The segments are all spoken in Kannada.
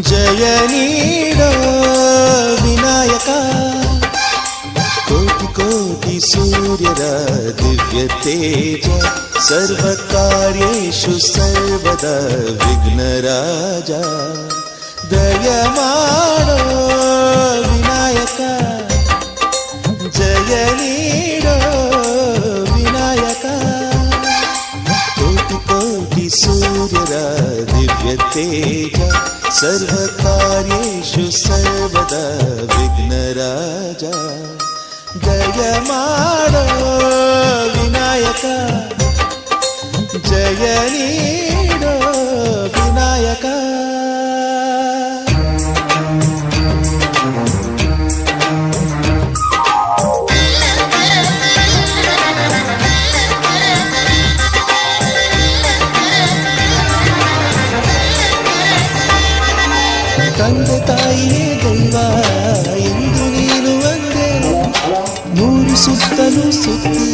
ಜಯ ನೀಡೋ ವಿನಾಯಕ, ಕೋಟಿ ಕೋಟಿ ಸೂರ್ಯರ ದಿವ್ಯ ತೇಜ, ಸರ್ವ ಕಾರ್ಯೇಷು ಸರ್ವದಾ ವಿಘ್ನರಾಜ. ದಯ ಮಾಡೋ ವಿನಾಯಕ, ಜಯ ನೀಡೋ ವಿನಾಯಕ, ಕೋಟಿ ಕೋಟಿ ಸೂರ್ಯರ ದಿವ್ಯ ತೇಜ, ಸರ್ವ ಕಾರ್ಯೇಷು ಸರ್ವದಾ ವಿಘ್ನರಾಜ. ದಯ ಮಾಡೋ ವಿನಾಯಕ, ಜಯ ನೀಡೋ ವಿನಾಯಕ. ತಂದೆ ತಾಯಿಯೇ ದೈವ ಎಂದು ನೀನು ಅಂದೆ, ಮೂರು ಸುತ್ತಲೂ ಸುತ್ತಿ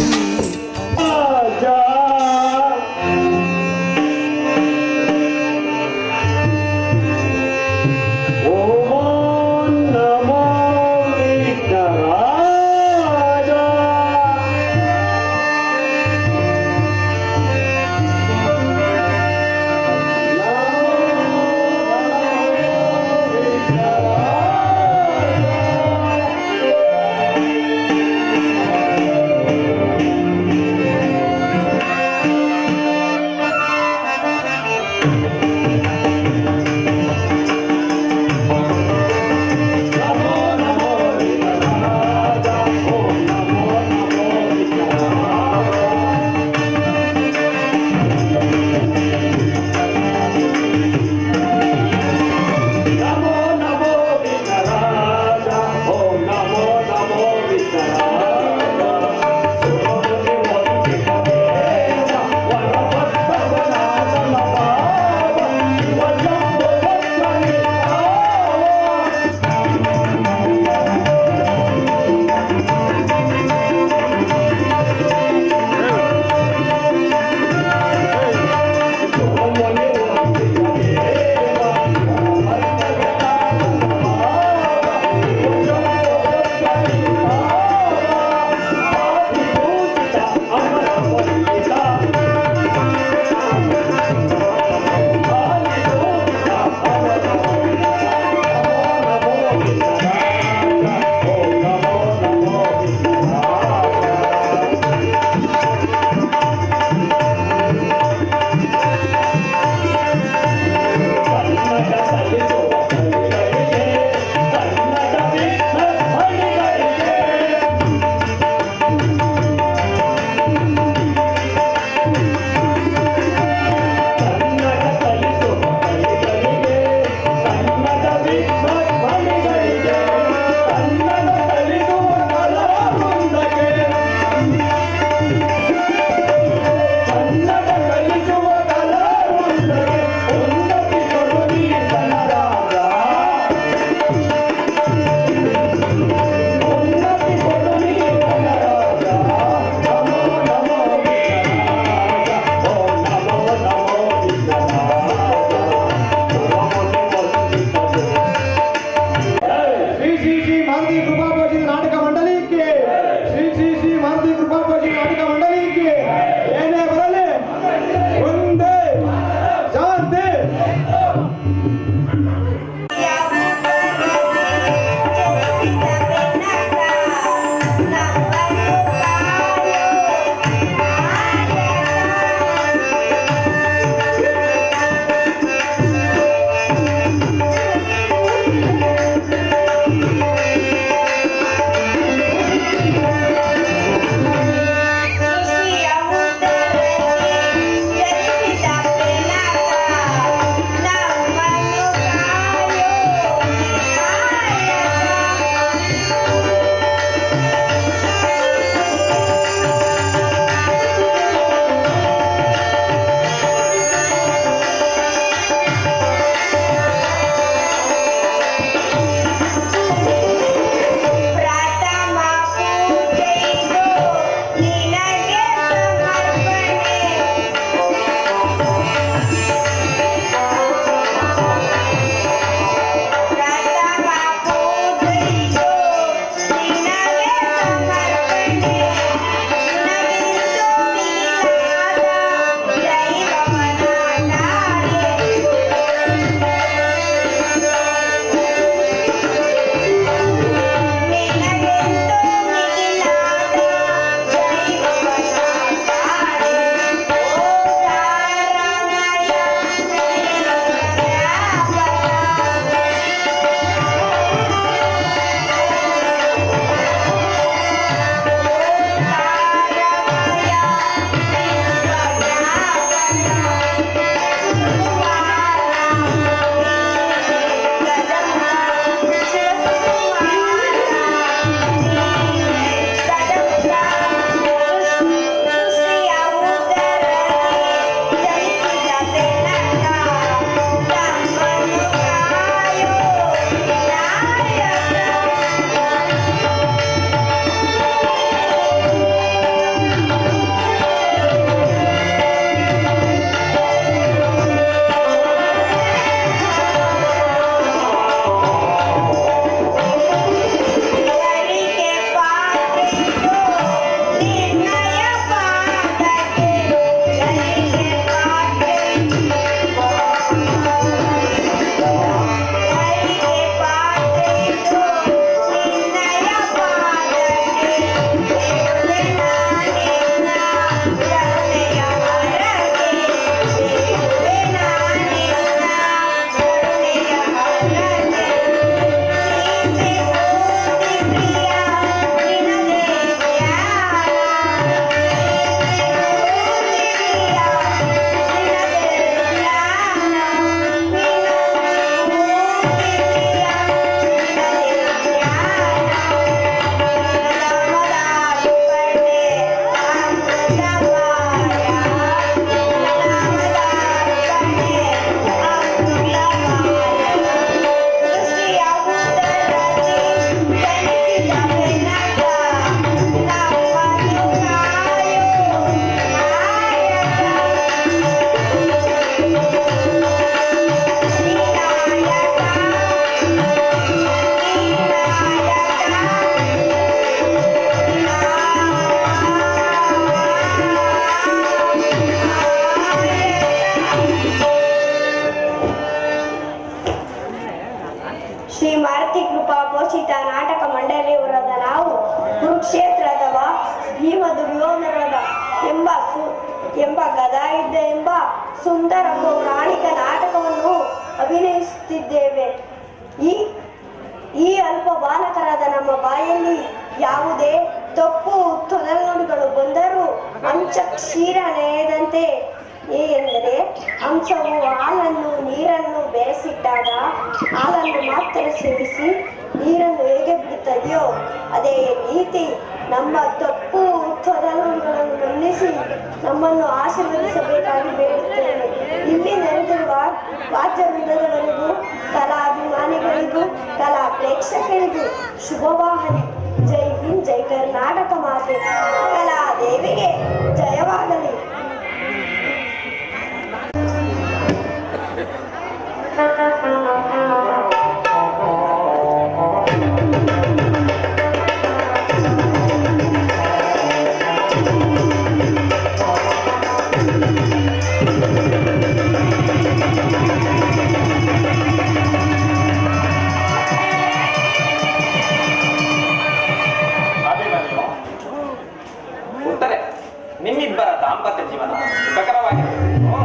ಶ್ರೀ ಮಾರುತಿ ಕೃಪಾ ಪೋಷಿತ ನಾಟಕ ಮಂಡಳಿಯವರಾದ ನಾವು ಕುರುಕ್ಷೇತ್ರದವ ಭೀಮ ದುರ್ಯೋಧನದ ಎಂಬ ಗದಾಯುದ್ಧ ಎಂಬ ಸುಂದರ ಪೌರಾಣಿಕ ನಾಟಕವನ್ನು ಅಭಿನಯಿಸುತ್ತಿದ್ದೇವೆ. ಈ ಅಲ್ಪ ಬಾಲಕರಾದ ನಮ್ಮ ಬಾಯಲ್ಲಿ ಯಾವುದೇ ತಪ್ಪು ತೊದಲುನುಡಿಗಳು ಬಂದರೂ ಅಂಚ ಕ್ಷೀರ ನೇಯದಂತೆ ಎಂದರೆ ಅಂಶವು ಹಾಲನ್ನು ನೀರನ್ನು ಬೆರೆಸಿಟ್ಟಾಗ ಹಾಲನ್ನು ಮಾತ್ರ ಸೇವಿಸಿ ನೀರನ್ನು ಹೇಗೆ ಬಿಡುತ್ತದೆಯೋ ಅದೇ ರೀತಿ ನಮ್ಮ ತಪ್ಪು ತೊದಲುಗಳನ್ನು ಮನ್ನಿಸಿ ನಮ್ಮನ್ನು ಆಶೀರ್ವದಿಸಬೇಕಾಗಿ ಬೇಡುತ್ತೇನೆ. ಇಲ್ಲಿ ನೆರೆದಿರುವ ವಾದ್ಯವೃಂದದವರಿಗೂ ಕಲಾಭಿಮಾನಿಗಳಿಗೂ ಕಲಾ ಪ್ರೇಕ್ಷಕರಿಗೂ ಶುಭವಾಗಲಿ. ಜೈ ಹಿಂದ್, ಜೈ ಕರ್ನಾಟಕ ಮಾತೆ, ಕಲಾದೇವಿಗೆ ಜಯವಾಗಲಿ. ನಿಮ್ಮಿಬ್ಬರ ದಾಂಪತ್ಯ ಜೀವನ ಸುಖಕರವಾಗಿರಬೇಕು.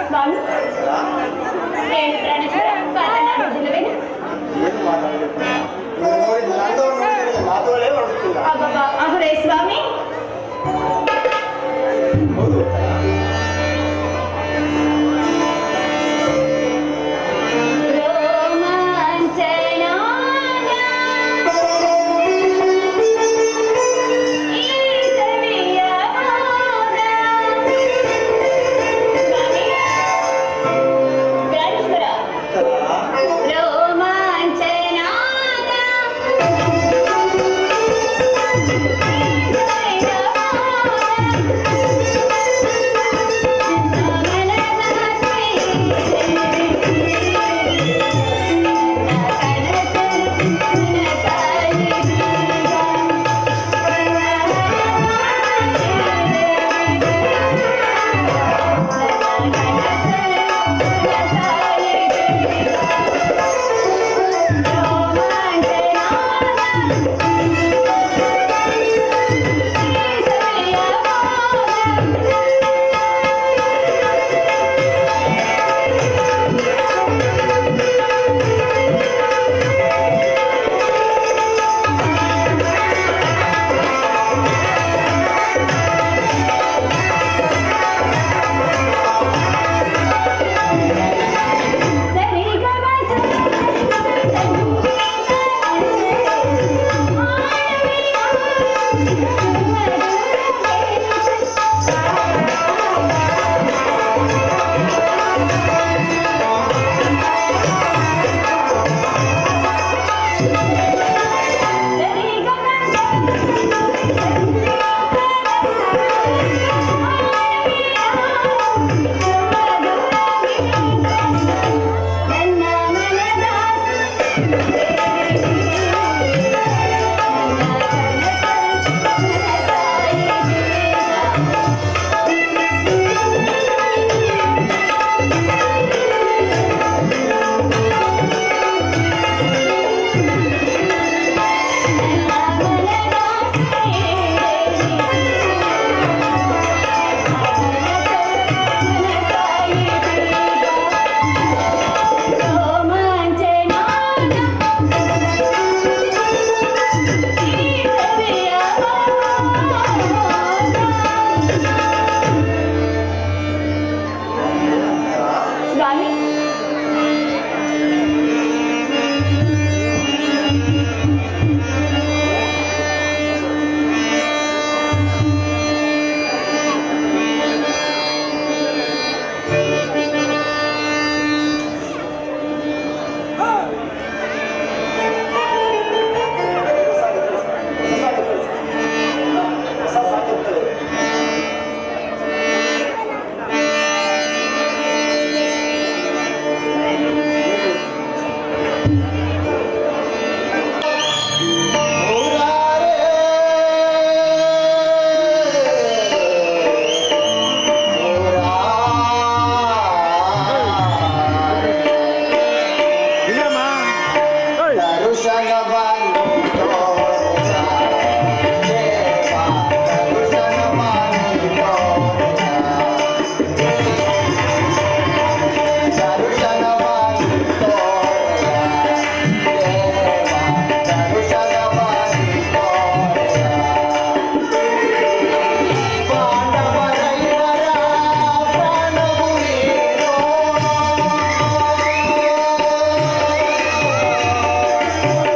ಸ್ವಾಮಿ, ಏನು ಪ್ರಾಣೇಶ್ವರ ಮಾತನಾಡುವುದಿಲ್ಲವೇನು?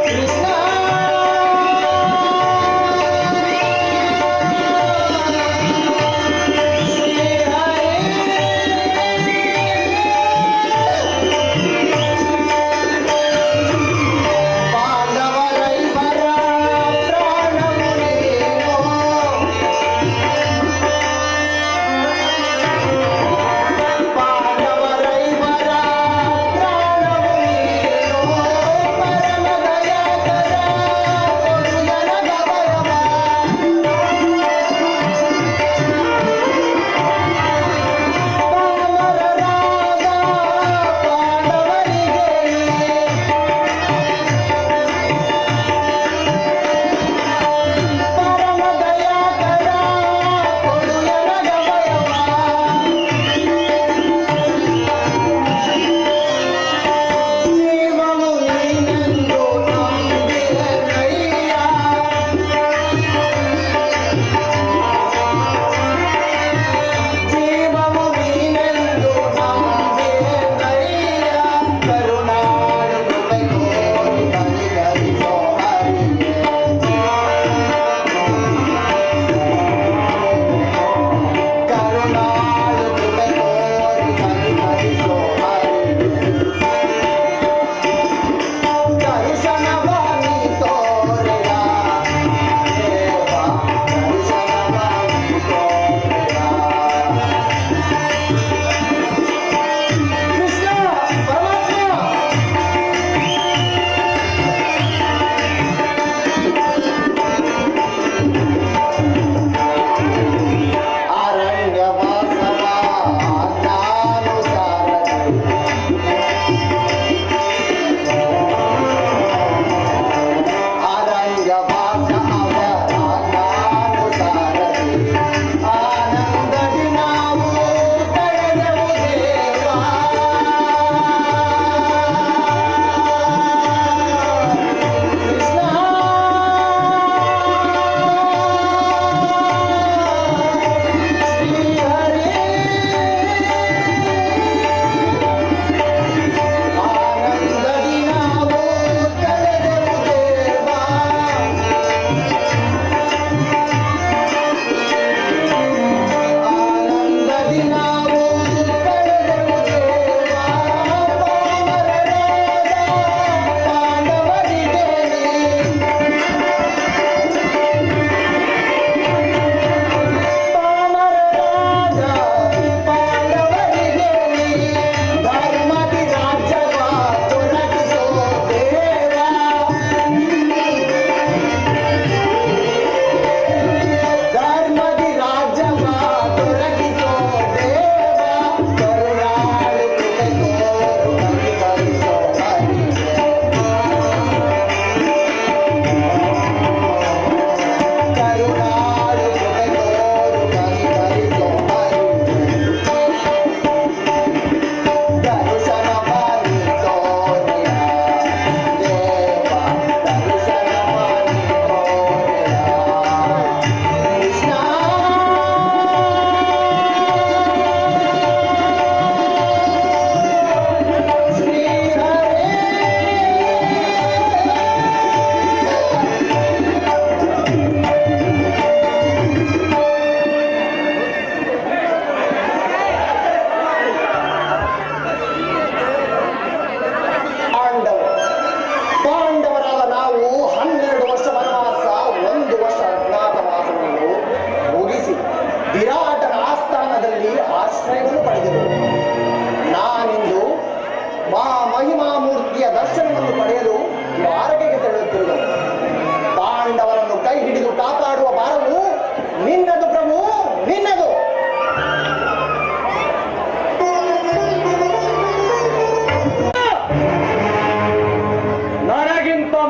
ಕೃಷ್ಣ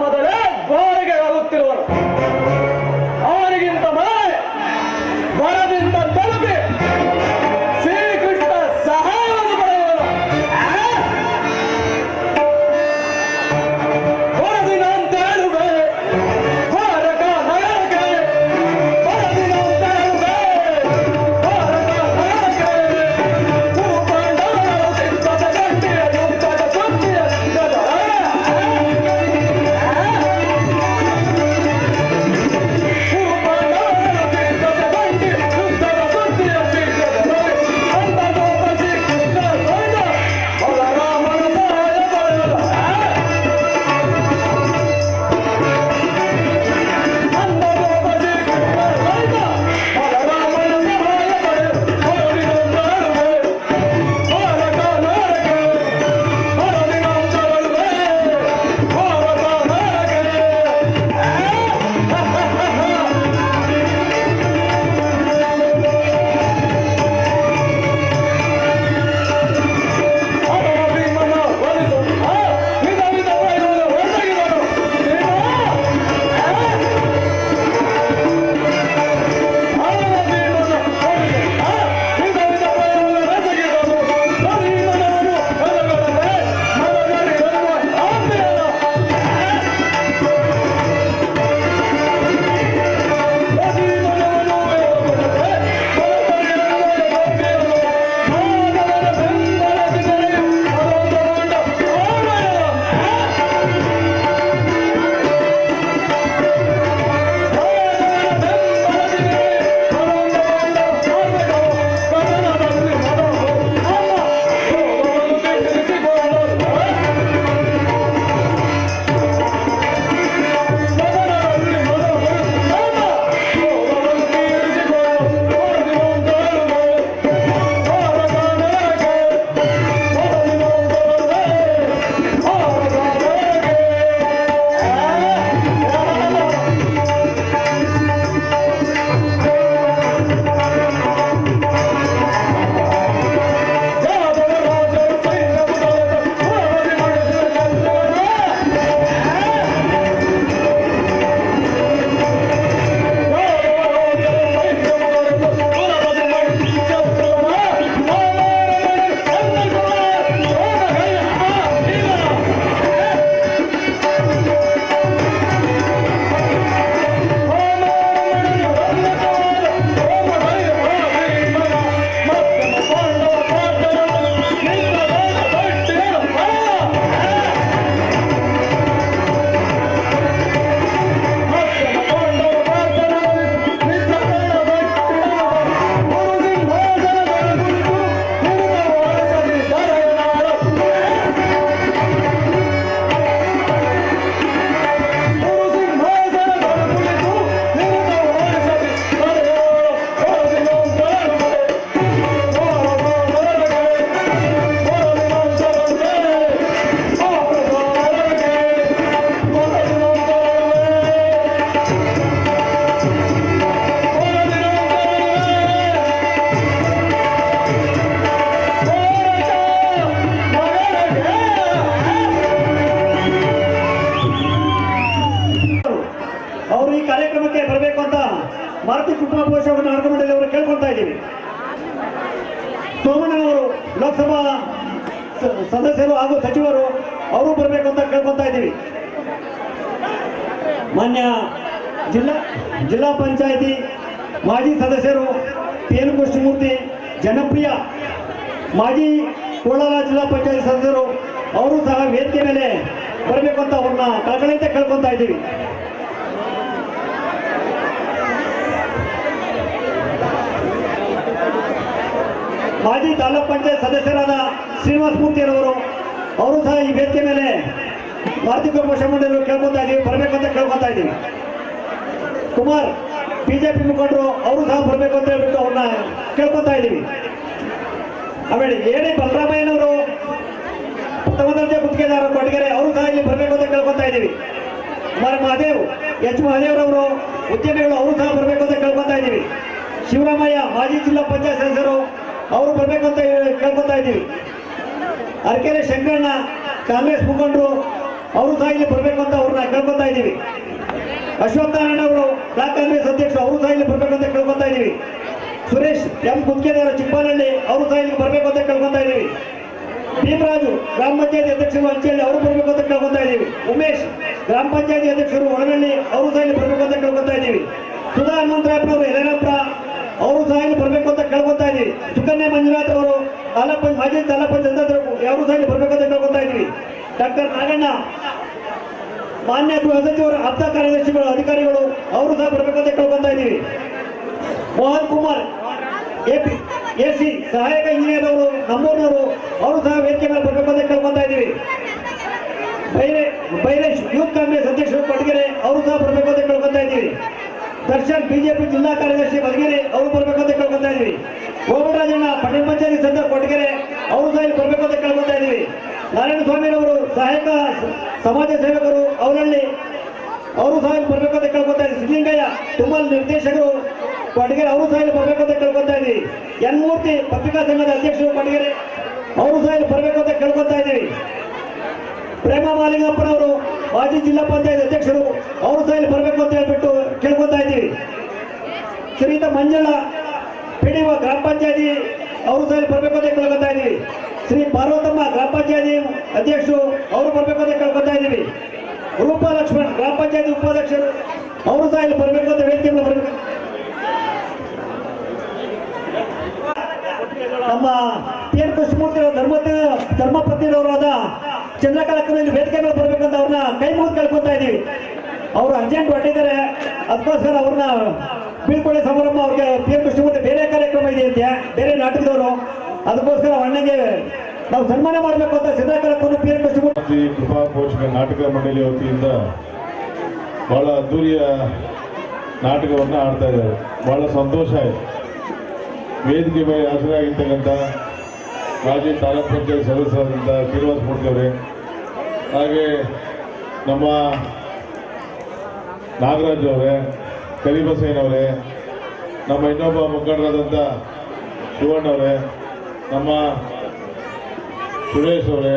ಮೊದಲೇ ದ್ವಾರಿಗೆ ಹೋಗುತ್ತಿರುವನು. ಅವನಿಗಿಂತ ಮೇಲೆ ವರದಿಂದ ತಲುಪಿ ಶ್ರೀಕೃಷ್ಣ ಸಹಾಯವನ್ನು ಪಡೆಯುವನು. ವರದಿನ ಅಂತ ಹೇಳುವೆ ಭಾರತ ನಯನಕ್ಕೆ, ವರದಿನ ಅಂತ ಹೇಳುವೆ ಭಾರತ ನಯನಕ್ಕೆ. ಭೂಪಾಂಡವರ ಸಿದ್ಧದ ಗಂಟೆಯ ಯುದ್ಧದ ಸುದ್ದಿಯ ಸಿದ್ಧದ ಭಾರತೀಯ ಕುಟುಂಬ ಭವಿಷ್ಯವನ್ನು ನಾಡಕಮಂಡಳಿ ಅವರು ಕೇಳ್ಕೊಳ್ತಾ ಇದ್ದೀವಿ. ಸೋಮಣ್ಣನವರು ಲೋಕಸಭಾ ಸದಸ್ಯರು ಹಾಗೂ ಸಚಿವರು ಅವರು ಬರಬೇಕು ಅಂತ ಕೇಳ್ಕೊತಾ ಇದ್ದೀವಿ. ಮಾನ್ಯ ಜಿಲ್ಲಾ ಪಂಚಾಯಿತಿ ಮಾಜಿ ಸದಸ್ಯರು ಪಿ.ಎನ್. ಕೃಷ್ಣಮೂರ್ತಿ, ಜನಪ್ರಿಯ ಮಾಜಿ ಕೋಲಾರ ಜಿಲ್ಲಾ ಪಂಚಾಯತ್ ಸದಸ್ಯರು ಅವರು ಸಹ ವೇದಿಕೆ ಮೇಲೆ ಬರಬೇಕು ಅಂತ ಅವ್ರನ್ನ ಕಳಕಳಿಯಿಂದ ಕೇಳ್ಕೊತಾ ಇದ್ದೀವಿ. ಮಾಜಿ ತಾಲೂಕ್ ಪಂಚಾಯತ್ ಸದಸ್ಯರಾದ ಶ್ರೀನಿವಾಸ ಮೂರ್ತಿಯರವರು ಅವರು ಸಹ ಈ ವೇದಿಕೆ ಮೇಲೆ ಭಾರತೀಯ ಕುಟುಂಬ ಮಂಡಳಿಯವರು ಕೇಳ್ಕೊತಾ ಇದ್ದೀವಿ, ಬರಬೇಕಂತ ಕೇಳ್ಕೊತಾ ಇದ್ದೀವಿ. ಕುಮಾರ್ ಬಿಜೆಪಿ ಮುಖಂಡರು ಅವರು ಸಹ ಬರಬೇಕು ಅಂತ ಹೇಳ್ಬಿಟ್ಟು ಅವ್ರನ್ನ ಕೇಳ್ಕೊತಾ ಇದ್ದೀವಿ. ಆಮೇಲೆ ಎಡಿ ಬಲರಾಮಯ್ಯನವರು ಪ್ರಥಮ ದರ್ಜೆ ಗುತ್ತಿಗೆದಾರ ಕೊಟ್ಟಿಗೆರೆ ಅವರು ಸಹ ಇಲ್ಲಿ ಬರಬೇಕು ಅಂತ ಕೇಳ್ಕೊತಾ ಇದ್ದೀವಿ. ಮಹದೇವ್ ಮಹದೇವ್ರವರು ಉದ್ಯಮಿಗಳು ಅವರು ಸಹ ಬರಬೇಕು ಅಂತ ಕೇಳ್ಕೊತಾ ಇದ್ದೀವಿ. ಶಿವರಾಮಯ್ಯ ಮಾಜಿ ಜಿಲ್ಲಾ ಪಂಚಾಯತ್ ಸದಸ್ಯರು ಅವರು ಬರಬೇಕು ಅಂತ ಕೇಳ್ಕೊತಾ ಇದ್ದೀವಿ. ಅರಕೆರೆ ಶಂಕರಣ್ಣ ಕಾಂಗ್ರೆಸ್ ಮುಖಂಡರು ಅವರು ಸಹ ಇಲ್ಲಿ ಬರಬೇಕು ಅಂತ ಅವ್ರನ್ನ ಕೇಳ್ಕೊತಾ ಇದ್ದೀವಿ. ಅಶ್ವತ್ಥನಾರಾಯಣ ಅವರು ಬ್ಲಾಕ್ ಕಾಂಗ್ರೆಸ್ ಅಧ್ಯಕ್ಷರು, ಅವರು ಸಹ ಇಲ್ಲಿ ಬರಬೇಕು ಅಂತ ಕೇಳ್ಕೊತಾ ಇದ್ದೀವಿ. ಸುರೇಶ್ ಎಂ ಕುಂಕೇದಾರ ಚಿಕ್ಕನಹಳ್ಳಿ, ಅವರು ಸಹ ಇಲ್ಲಿ ಬರಬೇಕು ಅಂತ ಕೇಳ್ಕೊತಾ ಇದ್ದೀವಿ. ಭೀಮರಾಜು ಗ್ರಾಮ ಪಂಚಾಯತಿ ಅಧ್ಯಕ್ಷರು ಹಂಚಳ್ಳಿ, ಅವರು ಬರಬೇಕು ಅಂತ ಕೇಳ್ಕೊತಾ ಇದ್ದೀವಿ. ಉಮೇಶ್ ಗ್ರಾಮ ಪಂಚಾಯತಿ ಅಧ್ಯಕ್ಷರು ಒಳಗಳ್ಳಿ, ಅವರು ಸಹ ಇಲ್ಲಿ ಬರಬೇಕು ಅಂತ ಕೇಳ್ಕೊತಾ ಇದ್ದೀವಿ. ಸುಧಾ ಹನುಮಂತರಾಯಪ್ಪನವರು ಯಲಹಂಕ, ಅವರು ಸಹ ಇಲ್ಲಿ ಬರಬೇಕು ಅಂತ ಕೇಳ್ಕೊತಾ ಇದ್ದೀವಿ. ಸುಕನ್ಯಾ ಮಂಜುನಾಥ್ ಅವರು ಮಾಜಿ ತಾಲೂಕು ಪಂಚಾಯತ್ ಅವರು ಸಹ ಇಲ್ಲಿ ಬರಬೇಕು ಅಂತ ಕೇಳ್ಕೊತಾ ಇದ್ದೀವಿ. ಡಾಕ್ಟರ್ ನಾಗಣ್ಣ ಮಾನ್ಯ ಗೃಹ ಸಚಿವರು ಅರ್ಥ ಕಾರ್ಯದರ್ಶಿಗಳು ಅಧಿಕಾರಿಗಳು, ಅವರು ಸಹ ಬರಬೇಕು ಅಂತ ಕೇಳ್ಕೊತಾ ಇದ್ದೀವಿ. ಮೋಹನ್ ಕುಮಾರ್ ಎಸಿ ಸಹಾಯಕ ಇಂಜಿನಿಯರ್ ಅವರು ನಮ್ಮೂರಿನವರು, ಅವರು ಸಹ ವೇದಿಕೆ ಮೇಲೆ ಬರಬೇಕು ಅಂತ ಕೇಳ್ಕೊತಾ ಇದ್ದೀವಿ. ಬೈರೇಶ್ ಯೂತ್ ಕಾಂಗ್ರೆಸ್ ಅಧ್ಯಕ್ಷರು ಕೊಡಗೆರೆ, ಅವರು ಸಹ ಬರಬೇಕು ಅಂತ ಕೇಳ್ಕೊತಾ ಇದ್ದೀವಿ. ದರ್ಶನ್ ಬಿಜೆಪಿ ಜಿಲ್ಲಾ ಕಾರ್ಯದರ್ಶಿ ಮಧುಗಿರಿ, ಅವರು ಬರಬೇಕು ಅಂತ ಕೇಳ್ಕೊತಾ ಇದ್ದೀವಿ. ಗೋವಿಂದರಾಜಣ್ಣ ಪಟ್ಟಣ ಪಂಚಾಯತಿ ಸದಸ್ಯ ಕೊಡಗೆರೆ, ಅವರು ಸಹ ಬರಬೇಕು ಅಂತ ಕೇಳ್ಕೊತಾ ಇದ್ದೀವಿ. ನಾರಾಯಣ ಸ್ವಾಮಿರವರು ಸಹಾಯಕ ಸಮಾಜ ಸೇವಕರು ಅವರಲ್ಲಿ, ಅವರು ಸಹ ಬರಬೇಕು ಅಂತ ಕೇಳ್ಕೊತಾ ಇದ್ದೀವಿ. ಸಿದ್ಲಿಂಗಯ್ಯ ತುಮಲ್ ನಿರ್ದೇಶಕರು ಕೊಡಗೆರೆ, ಅವರು ಸಹ ಬರಬೇಕು ಅಂತ ಕೇಳ್ಕೊತಾ ಇದ್ದೀವಿ. ಎನ್ ಮೂರ್ತಿ ಪತ್ರಿಕಾ ಸಂಘದ ಅಧ್ಯಕ್ಷರು ಕೊಡಗೆರೆ, ಅವರು ಸಹ ಬರಬೇಕು ಅಂತ ಕೇಳ್ಕೊತಾ ಇದ್ದೀವಿ. ಪ್ರೇಮ ಮಾಲಿಂಗಪ್ಪನವರು ಮಾಜಿ ಜಿಲ್ಲಾ ಪಂಚಾಯತ್ ಅಧ್ಯಕ್ಷರು, ಅವರು ಸಹ ಬರಬೇಕು ಅಂತ ಹೇಳ್ಬಿಟ್ಟು ಕೇಳ್ಕೊತಾ ಇದ್ದೀವಿ. ಶ್ರೀಯುತ ಮಂಜಣ್ಣ ಪಿಡಿಒ ಗ್ರಾಮ ಪಂಚಾಯತಿ, ಅವರು ಸಹ ಬರಬೇಕು ಅಂತ ಕೇಳ್ಕೊತಾ ಇದ್ದೀವಿ. ಶ್ರೀ ಪಾರ್ವತಮ್ಮ ಗ್ರಾಮ ಪಂಚಾಯತಿ ಅಧ್ಯಕ್ಷರು, ಅವರು ಬರಬೇಕು ಅಂತ ಕೇಳ್ಕೊತಾ ಇದ್ದೀವಿ. ರೂಪಾ ಲಕ್ಷ್ಮಣ್ ಗ್ರಾಮ ಪಂಚಾಯತಿ ಉಪಾಧ್ಯಕ್ಷರು, ಅವರು ಸಹ ಇಲ್ಲಿ ಬರಬೇಕು ಅಂತ ವೇದಿಕೆಯನ್ನು ಬರಬೇಕು. ನಮ್ಮ ಟಿ ಎನ್ ಕೃಷ್ಣಮೂರ್ತಿ ಧರ್ಮಪತ್ನಿಯವರಾದ ಚಂದ್ರಕಲಕ್ಕನಲ್ಲಿ ವೇದಿಕೆ ಮೇಲೆ ಬರಬೇಕಂತ ಅವ್ರನ್ನ ಕೈ ಮುಗಿದು ಕೇಳ್ಕೊತಾ ಇದ್ದೀವಿ. ಅವರು ಅರ್ಜೆಂಟ್ ಹೊರಟಿದ್ದಾರೆ, ಅದಕ್ಕೋಸ್ಕರ ಅವ್ರನ್ನ ಬೀಳ್ಕೊಡೆ ಸಮಾರಂಭ ಅವ್ರಿಗೆ ಟಿ ಎನ್ ಕೃಷ್ಣಮೂರ್ತಿ ಬೇರೆ ಕಾರ್ಯಕ್ರಮ ಇದೆ ಅಂತೆ, ಬೇರೆ ನಾಟಕದವರು, ಅದಕ್ಕೋಸ್ಕರ ಅಣ್ಣಗೆ ನಾವು ಸನ್ಮಾನ ಮಾಡಬೇಕು ಅಂತ ಚಂದ್ರಕಲಕ್ಕನ್ನು ಟಿ ಎನ್ ಕೃಷ್ಣಮೂರ್ತಿ ಕೃಪಾ ಪೋಷಕ ನಾಟಕ ಮಂಡಳಿ ವತಿಯಿಂದ ಬಹಳ ಅದ್ದೂರಿಯ ನಾಟಕವನ್ನು ಆಡ್ತಾ ಇದ್ದಾರೆ. ಬಹಳ ಸಂತೋಷ ಆಯಿತು. ವೇದಿಕೆ ಮೇಲೆ ಹಾಜರಾಗಿರ್ತಕ್ಕಂಥ ಮಾಜಿ ತಾಲೂಕು ಪಂಚಾಯತ್ ಸದಸ್ಯರಾದಂಥ ಶ್ರೀನಿವಾಸ ಮೂರ್ತಿ ಅವರೇ, ಹಾಗೆ ನಮ್ಮ ನಾಗರಾಜ್ ಅವರೇ, ಕರಿಬಸಯ್ಯನವರೇ, ನಮ್ಮ ಇನ್ನೊಬ್ಬ ಮುಖಂಡರಾದಂಥ ಶಿವಣ್ಣವರೇ, ನಮ್ಮ ಸುರೇಶ್ ಅವರೇ,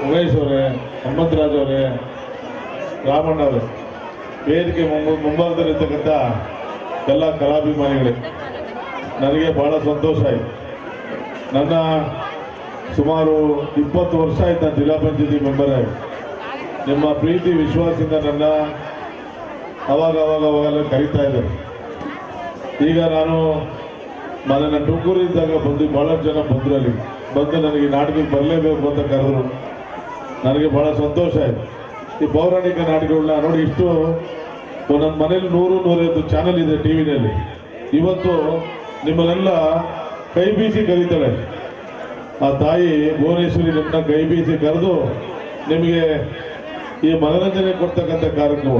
ಉಮೇಶ್ ಅವರೇ, ಹನುಮಂತರಾಜ್ ಅವರೇ, ರಾಮಣ್ಣ ಅವರೇ, ವೇದಿಕೆ ಮುಂಭಾಗದಲ್ಲಿರ್ತಕ್ಕಂಥ ಎಲ್ಲ ಕಲಾಭಿಮಾನಿಗಳೇ, ನನಗೆ ಬಹಳ ಸಂತೋಷ ಆಯಿತು. ನನ್ನ ಸುಮಾರು 20 ವರ್ಷ ಆಯ್ತು ನಾನು ಜಿಲ್ಲಾ ಪಂಚಾಯತಿ ಮೆಂಬರ್ ಆಗಿ. ನಿಮ್ಮ ಪ್ರೀತಿ ವಿಶ್ವಾಸದಿಂದ ನನ್ನ ಅವಾಗಲ್ಲ ಕರೀತಾ ಇದ್ದಾರೆ. ಈಗ ನಾನು ನನ್ನ ತುಮಕೂರಿದ್ದಾಗ ಬಂದು ಭಾಳಷ್ಟು ಜನ ಬಂದರು, ಅಲ್ಲಿ ಬಂದು ನನಗೆ ನಾಟಕಕ್ಕೆ ಬರಲೇಬೇಕು ಅಂತ ಕರೆದ್ರು. ನನಗೆ ಭಾಳ ಸಂತೋಷ ಆಯಿತು. ಈ ಪೌರಾಣಿಕ ನಾಟಕಗಳನ್ನ ನೋಡಿ, ಇಷ್ಟು ನನ್ನ ಮನೇಲಿ 100-150 ಚಾನಲ್ ಇದೆ ಟಿ ವಿನಲ್ಲಿ. ಇವತ್ತು ನಿಮ್ಮನ್ನೆಲ್ಲ ಕೈ ಬೀಸಿ ಕರೀತಾಳೆ ಆ ತಾಯಿ ಭುವನೇಶ್ವರಿ, ನಿಮ್ಮನ್ನ ಕೈ ಬೀಸಿ ಕರೆದು ನಿಮಗೆ ಈ ಮನರಂಜನೆ ಕೊಡ್ತಕ್ಕಂಥ ಕಾರ್ಯಕ್ರಮ.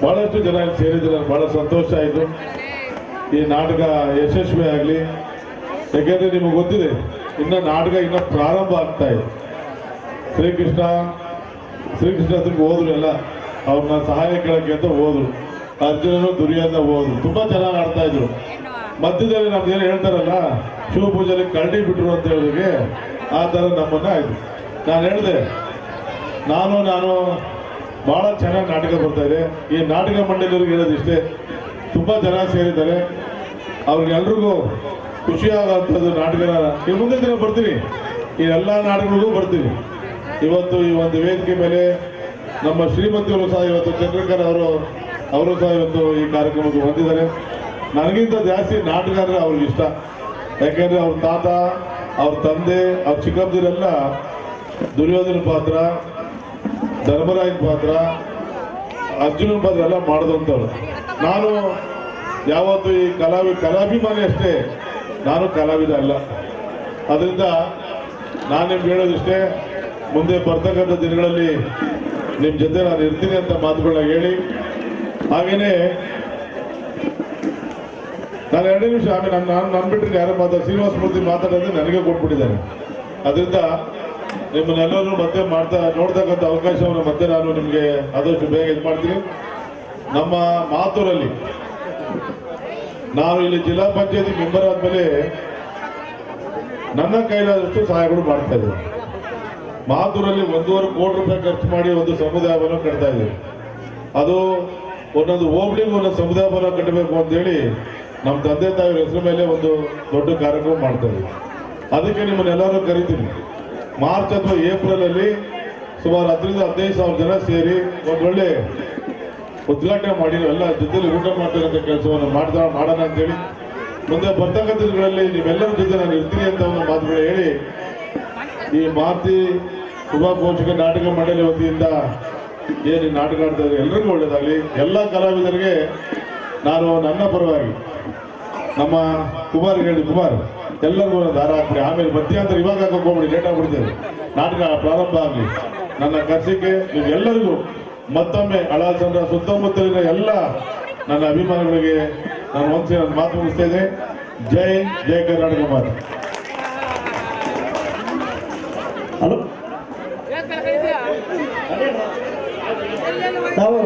ಭಾಳಷ್ಟು ಜನ ಇಲ್ಲಿ ಸೇರಿದ್ರೆ ಭಾಳ ಸಂತೋಷ ಆಯಿತು. ಈ ನಾಟಕ ಯಶಸ್ವಿ ಆಗಲಿ. ಯಾಕೆಂದರೆ ನಿಮಗೆ ಗೊತ್ತಿದೆ, ಇನ್ನು ನಾಟಕ ಇನ್ನೂ ಪ್ರಾರಂಭ ಆಗ್ತಾ ಇದೆ. ಶ್ರೀಕೃಷ್ಣ ಹತ್ರಕ್ಕೆ ಹೋದ್ರು, ಎಲ್ಲ ಅವ್ರನ್ನ ಸಹಾಯ ಕೇಳಕ್ಕೆ ಅಂತ ಹೋದ್ರು. ಅರ್ಜುನನು ದುರ್ಯೋಧನ ಹೋದ್ರು, ತುಂಬ ಚೆನ್ನಾಗಿ ಆಡ್ತಾ ಇದ್ರು. ಮಧ್ಯದಲ್ಲಿ ನಮ್ಗೇನು ಹೇಳ್ತಾರಲ್ಲ, ಶಿವ ಪೂಜೆಯಲ್ಲಿ ಕರಡಿ ಬಿಟ್ರು ಅಂತ ಹೇಳಿದ್ರೆ ಆ ಥರ ನಮ್ಮನ್ನ ಆಯ್ತು. ನಾನು ಹೇಳಿದೆ, ನಾನು ಭಾಳ ಚೆನ್ನಾಗಿ ನಾಟಕ ಬರ್ತಾ ಇದೆ. ಈ ನಾಟಕ ಮಂಡಳಿಯವ್ರಿಗೆ ಹೇಳೋದಿಷ್ಟೇ, ತುಂಬ ಜನ ಸೇರಿದ್ದಾರೆ, ಅವ್ರಿಗೆಲ್ರಿಗೂ ಖುಷಿಯಾಗುವಂಥದ್ದು ನಾಟಕನ ಈ ಮುಂದೆ ದಿನ ಬರ್ತೀನಿ, ಈ ಎಲ್ಲ ನಾಟಕಗಳಿಗೂ ಬರ್ತೀನಿ. ಇವತ್ತು ಈ ಒಂದು ವೇದಿಕೆ ಮೇಲೆ ನಮ್ಮ ಶ್ರೀಮತಿಯವರು ಸಹ ಇವತ್ತು ಚಂದ್ರಕರ್ ಅವರು ಸಹ ಇವತ್ತು ಈ ಕಾರ್ಯಕ್ರಮಕ್ಕೆ ಬಂದಿದ್ದಾರೆ. ನನಗಿಂತ ಜಾಸ್ತಿ ನಾಟಕ ಅಂದರೆ ಅವ್ರಿಗೆ ಇಷ್ಟ. ಯಾಕೆಂದರೆ ಅವ್ರ ತಾತ, ಅವ್ರ ತಂದೆ, ಅವ್ರ ಚಿಕ್ಕಪ್ಪದಿರೆಲ್ಲ ದುರ್ಯೋಧನ ಪಾತ್ರ, ಧರ್ಮರಾಯನ ಪಾತ್ರ, ಅರ್ಜುನನ ಪಾತ್ರ ಎಲ್ಲ ಮಾಡಿದಂಥವ್ರು. ನಾನು ಯಾವತ್ತು ಈ ಕಲಾಭಿಮಾನಿ ಅಷ್ಟೇ, ನಾನು ಕಲಾವಿದ ಅಲ್ಲ. ಅದರಿಂದ ನಾನು ನಿಮ್ಗೆ ಹೇಳೋದಿಷ್ಟೇ, ಮುಂದೆ ಬರ್ತಕ್ಕಂಥ ದಿನಗಳಲ್ಲಿ ನಿಮ್ಮ ಜೊತೆ ನಾನು ಇರ್ತೀನಿ ಅಂತ ಮಾತುಗಳನ್ನ ಹೇಳಿ, ಹಾಗೇನೆ ನಾನು 2 ನಿಮಿಷ ಆಮೇಲೆ ನಾನು ಬಿಟ್ಟರೆ ಯಾರು ಶ್ರೀನಿವಾಸ ಮೂರ್ತಿ ಮಾತಾಡೋದು ನನಗೆ ಕೊಟ್ಬಿಟ್ಟಿದ್ದಾರೆ. ಅದರಿಂದ ನಿಮ್ಮನ್ನೆಲ್ಲರೂ ಮತ್ತೆ ನೋಡ್ತಕ್ಕಂಥ ಅವಕಾಶವನ್ನು ಮತ್ತೆ ನಾನು ನಿಮಗೆ ಆದಷ್ಟು ಬೇಗ ಇದು ಮಾಡ್ತೀನಿ. ನಮ್ಮ ಮಾತೂರಲ್ಲಿ ನಾನು ಇಲ್ಲಿ ಜಿಲ್ಲಾ ಪಂಚಾಯತಿ ಮೆಂಬರ್ ಆದಮೇಲೆ ನನ್ನ ಕೈಲಾದಷ್ಟು ಸಹಾಯಗಳು ಮಾಡ್ತಾ ಇದ್ದೀನಿ. ಮಾತೂರಲ್ಲಿ 1.5 ಕೋಟಿ ರೂಪಾಯಿ ಖರ್ಚು ಮಾಡಿ ಒಂದು ಸಮುದಾಯ ಭವನ ಕಟ್ತಾ ಇದ್ದೀವಿ. ಅದು ಒಂದೊಂದು ಹೋಬಳಿಗೂ ಒಂದೊಂದು ಸಮುದಾಯ ಭವನ ಕಟ್ಟಬೇಕು ಅಂತೇಳಿ ನಮ್ಮ ತಂದೆ ತಾಯಿಯ ಹೆಸರು ಮೇಲೆ ಒಂದು ದೊಡ್ಡ ಕಾರ್ಯಕ್ರಮ ಮಾಡ್ತಾ ಇದ್ದೀವಿ. ಅದಕ್ಕೆ ನಿಮ್ಮನ್ನೆಲ್ಲರೂ ಕರಿತೀನಿ. ಮಾರ್ಚ್ ಅಥವಾ ಏಪ್ರಿಲ್ ಅಲ್ಲಿ ಸುಮಾರು 10,000-15,000 ಜನ ಸೇರಿ ಒಂದೊಳ್ಳೆ ಉದ್ಘಾಟನೆ ಮಾಡಿ ಎಲ್ಲ ಜೊತೆಲಿ ಊಟ ಮಾಡ್ತಕ್ಕಂಥ ಕೆಲಸವನ್ನು ಮಾಡೋಣ ಅಂತೇಳಿ ಮುಂದೆ ಬರ್ತಕ್ಕಂಥ ದಿನಗಳಲ್ಲಿ ನೀವೆಲ್ಲರ ಜೊತೆ ನಾನು ಇರ್ತೀನಿ ಅಂತ ಒಂದು ಮಾತುಗಳು ಹೇಳಿ ಈ ಮಾರುತಿ ಉಭಾ ಪೋಷಕ ನಾಟಕ ಮಂಡಳಿ ವತಿಯಿಂದ ಏನು ನಾಟಕ ಆಡ್ತಾ ಇದ್ದಾರೆ ಎಲ್ಲರಿಗೂ ಒಳ್ಳೇದಾಗಲಿ. ಎಲ್ಲ ಕಲಾವಿದರಿಗೆ ನಾನು ನನ್ನ ಪರವಾಗಿ ನಮ್ಮ ಕುಮಾರ್ ಎಲ್ಲರಿಗೂ ದಾರ ಹಾಕ್ಬಿಡಿ. ಆಮೇಲೆ ಮಧ್ಯಾಂತರ ಇವಾಗ ಹಾಕಕ್ಕೆ ಹೋಗ್ಬಿಡಿ, ಲೇಟ್ ಆಗ್ಬಿಡ್ತೇವೆ. ನಾಟಕ ಪ್ರಾರಂಭ ಆಗಲಿ. ನನ್ನ ಕರ್ಸಿಕೆ ನೀವೆಲ್ಲರಿಗೂ ಮತ್ತೊಮ್ಮೆ ಹಳಾಸಂದ್ರ ಸುತ್ತಮುತ್ತಲಿನ ಎಲ್ಲ ನನ್ನ ಅಭಿಮಾನಿಗಳಿಗೆ ನಾನು ಒಂದ್ಸರಿ ನನ್ನ ಮಾತು ಮುಗಿಸ್ತಾ ಇದ್ದೇನೆ. ಜೈ ಕರ್ನಾಟಕ ಮಾತು. ಹಲೋ, ನಾವು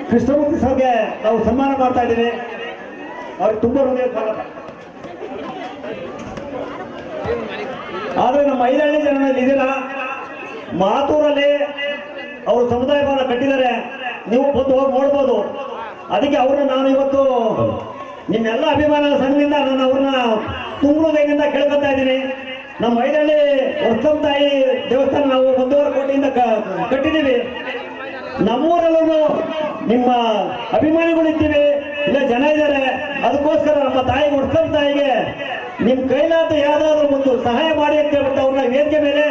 ಕೃಷ್ಣಮೂರ್ತಿ ಸರ್ಗೆ ನಾವು ಸನ್ಮಾನ ಮಾಡ್ತಾ ಇದ್ದೀವಿ. ಅವ್ರಿಗೆ ತುಂಬ ಹೃದಯ ಸ್ವಾಗತ. ಆದರೆ ನಮ್ಮ ಐದಹಳ್ಳಿ ಜನರಲ್ಲಿ ಇದೀರ, ಮಾತೂರಲ್ಲಿ ಅವರು ಸಮುದಾಯ ಭವನ ಕಟ್ಟಿದ್ದಾರೆ, ನೀವು ಬಂದು ಹೋಗಿ ನೋಡ್ಬೋದು. ಅದಕ್ಕೆ ಅವ್ರನ್ನ ನಾನು ಇವತ್ತು ನಿಮ್ಮೆಲ್ಲ ಅಭಿಮಾನ ಸಂಘದಿಂದ ನಾನು ಅವ್ರನ್ನ ತುಂಬುವುದರಿಂದ ಕೇಳ್ಕೊತಾ ಇದ್ದೀನಿ. ನಮ್ಮ ಐದಹಳ್ಳಿ ವರ್ಷಂ ತಾಯಿ ದೇವಸ್ಥಾನ ನಾವು 1.5 ಕೋಟಿಯಿಂದ ಕಟ್ಟಿದ್ದೀವಿ. ನಮ್ಮೂರಲ್ಲೂ ನಿಮ್ಮ ಅಭಿಮಾನಿಗಳಿದ್ದೀವಿ, ಇಲ್ಲ ಜನ ಇದ್ದಾರೆ. ಅದಕ್ಕೋಸ್ಕರ ನಮ್ಮ ತಾಯಿಗೆ ವರ್ಷಂ ತಾಯಿಗೆ ನಿಮ್ಮ ಕೈಲಾದ ಯಾವ್ದಾದ್ರು ಒಂದು ಸಹಾಯ ಮಾಡಿ ಅಂತ ಹೇಳ್ಬಿಟ್ಟು ಅವ್ರನ್ನ ವೇದಿಕೆ ಮೇಲೆ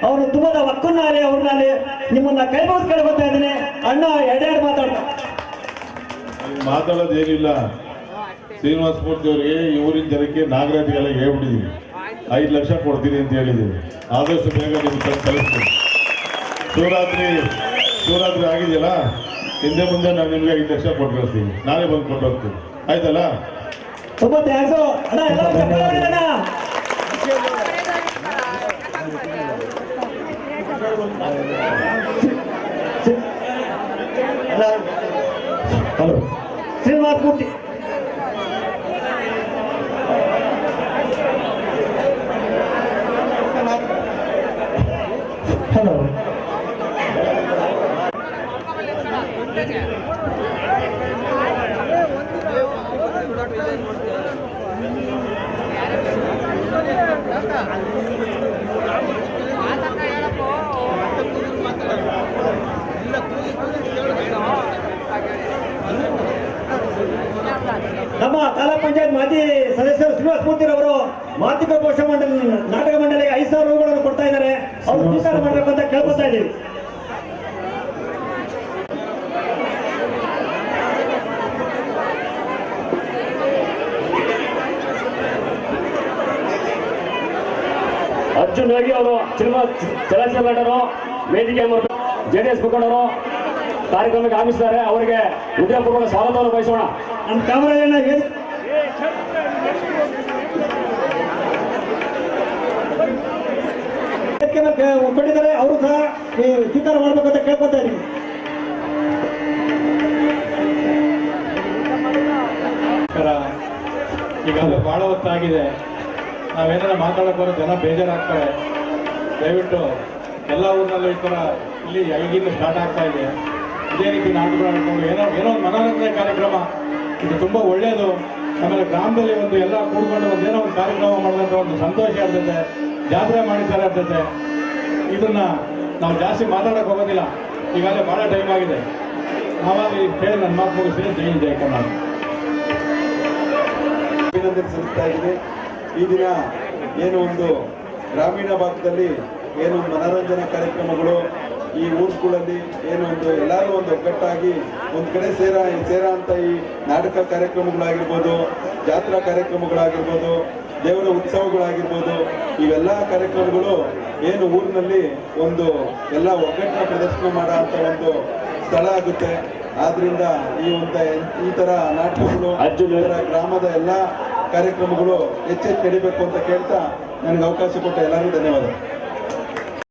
ಅವ್ರನ್ನ ತುಂಬದ ಒಕ್ಕನ್ನಾಲಿ ಅವ್ರನ್ನಲ್ಲಿ ನಿಮ್ಮನ್ನ ಕೈ ಮುಗಿದು ಕೇಳ್ಕೊತಾ ಇದ್ದೀನಿ. ಅಣ್ಣ ಎರಡೆರಡು ಮಾತಾಡೋದು ಏನಿಲ್ಲ. ಶ್ರೀನಿವಾಸ ಮೂರ್ತಿ ಅವರಿಗೆ ಈ ಊರಿನ ಜನಕ್ಕೆ ನಾಗರಾಜ್ಗೆಲ್ಲ ಹೇಳ್ಬಿಟ್ಟಿದ್ದೀವಿ, 5 ಲಕ್ಷ ಕೊಡ್ತೀನಿ ಅಂತ ಹೇಳಿದ್ದೀವಿ. ಆದಷ್ಟು ಬೇಗ ನಿಮ್ಗೆ ಕಳಿಸ್ತೀನಿ. ಶಿವರಾತ್ರಿ ಆಗಿದೆಯಲ್ಲ, ಹಿಂದೆ ಮುಂದೆ ನಾನು ನಿಮಗೆ 5 ಲಕ್ಷ ಕೊಟ್ಟು ಕಳಿಸ್ತೀನಿ. ನಾನೇ ಬಂದು ಕೊಟ್ಟು ಹೋಗ್ತೀನಿ, ಆಯ್ತಲ್ಲ? ತುಂಬಾ ಥ್ಯಾಂಕ್ಸು ಅಣ್ಣ. ಎಲ್ಲ ಅಣ್ಣ ಹಲೋ, ಶ್ರೀನಿವಾಸ ಮೂರ್ತಿ ಹಲೋ. ನಮ್ಮ ತಾಲೂಕ್ ಪಂಚಾಯತ್ ಮಾಜಿ ಸದಸ್ಯರು ಶ್ರೀನಿವಾಸ ಮೂರ್ತಿರವರು ಮಾತಿಕ ಪೋಷಕ ಮಂಡಳಿ ನಾಟಕ ಮಂಡಳಿಗೆ 5,000 ರೂಪಾಯಿಗಳನ್ನು ಕೊಡ್ತಾ ಇದ್ದಾರೆ. ಅವರು ಸ್ವೀಕಾರ ಮಾಡಬೇಕು ಅಂತ ಕೇಳ್ಕೊತಾ ಇದ್ದೀವಿ. ಅರ್ಜುನ್ ಯೋಗಿ ಅವರು ಚಲನಚಿತ್ರ ನಟರು, ವೇದಿಕೆ JDS ಮುಖಂಡರು ಕಾರ್ಯಕ್ರಮಕ್ಕೆ ಆಗಮಿಸಿದ್ದಾರೆ. ಅವರಿಗೆ ಹೃದಯಪೂರ್ವಕ ಸ್ವಾಗತವನ್ನು ಬಯಸೋಣ. ನಮ್ಮ ಕ್ಯಾಮರಾ ಒಪ್ಪಿದ್ದಾರೆ, ಅವರು ಸಹ ಸ್ವೀಕಾರ ಮಾಡಬೇಕು ಅಂತ ಕೇಳ್ಕೊತಾ ಇದ್ದೀವಿ. ಈಗ ಬಹಳ ಹೊತ್ತಾಗಿದೆ, ನಾವೇನಾರ ಮಾತಾಡೋಕೆ ಬರೋ ಜನ ಬೇಜಾರಾಗ್ತಾರೆ. ದಯವಿಟ್ಟು ಎಲ್ಲ ಊರಿನಲ್ಲೂ ಈ ಥರ ಇಲ್ಲಿ ಈಗಿಂದ ಸ್ಟಾರ್ಟ್ ಆಗ್ತಾ ಇದೆ. ಇದೇ ರೀತಿ ನಾಟಕಗಳು ಆಡ್ಕೊಂಡು ಏನೋ ಒಂದು ಮನೋರಂಜನೆ ಕಾರ್ಯಕ್ರಮ ಇದು ತುಂಬ ಒಳ್ಳೆಯದು. ಆಮೇಲೆ ಗ್ರಾಮದಲ್ಲಿ ಒಂದು ಎಲ್ಲ ಕೂಡ್ಕೊಂಡು ಒಂದೇನೋ ಒಂದು ಕಾರ್ಯಕ್ರಮ ಮಾಡಿದಂಥ ಒಂದು ಸಂತೋಷ ಇರ್ತೈತೆ, ಜಾತ್ರೆ ಮಾಡಿದ್ದಾರೆ ಇರ್ತೈತೆ. ಇದನ್ನ ನಾವು ಜಾಸ್ತಿ ಮಾತಾಡೋಕೆ ಹೋಗೋದಿಲ್ಲ, ಈಗಾಗಲೇ ಭಾಳ ಟೈಮ್ ಆಗಿದೆ. ನಾವಾಗಿ ಹೇಳಿ ನನ್ನ ಮಾತು ಮುಗಿಸ್ತೀನಿ. ಜೈ ಕರ್ನಾಟಕ. ಅಭಿನಂದನೆ ಸಲ್ಲಿಸ್ತಾ ಇದ್ದೀನಿ. ಈ ದಿನ ಏನು ಒಂದು ಗ್ರಾಮೀಣ ಭಾಗದಲ್ಲಿ ಏನು ಮನೋರಂಜನಾ ಕಾರ್ಯಕ್ರಮಗಳು ಈ ಊರುಗಳಲ್ಲಿ ಏನು ಒಂದು ಎಲ್ಲರೂ ಒಂದು ಒಗ್ಗಟ್ಟಾಗಿ ಒಂದು ಕಡೆ ಸೇರ ಅಂತ ಈ ನಾಟಕ ಕಾರ್ಯಕ್ರಮಗಳಾಗಿರ್ಬೋದು, ಜಾತ್ರಾ ಕಾರ್ಯಕ್ರಮಗಳಾಗಿರ್ಬೋದು, ದೇವರ ಉತ್ಸವಗಳಾಗಿರ್ಬೋದು, ಇವೆಲ್ಲ ಕಾರ್ಯಕ್ರಮಗಳು ಏನು ಊರಿನಲ್ಲಿ ಒಂದು ಎಲ್ಲ ಒಗ್ಗಟ್ಟಿನ ಪ್ರದರ್ಶನ ಮಾಡೋ ಅಂಥ ಒಂದು ಸ್ಥಳ ಆಗುತ್ತೆ. ಆದ್ರಿಂದ ಈ ಥರ ನಾಟಕಗಳು, ಗ್ರಾಮದ ಎಲ್ಲ ಕಾರ್ಯಕ್ರಮಗಳು ಹೆಚ್ಚೆಚ್ಚು ನಡಿಬೇಕು ಅಂತ ಕೇಳ್ತಾ ನನಗೆ ಅವಕಾಶ ಕೊಟ್ಟ ಎಲ್ಲರಿಗೂ ಧನ್ಯವಾದ.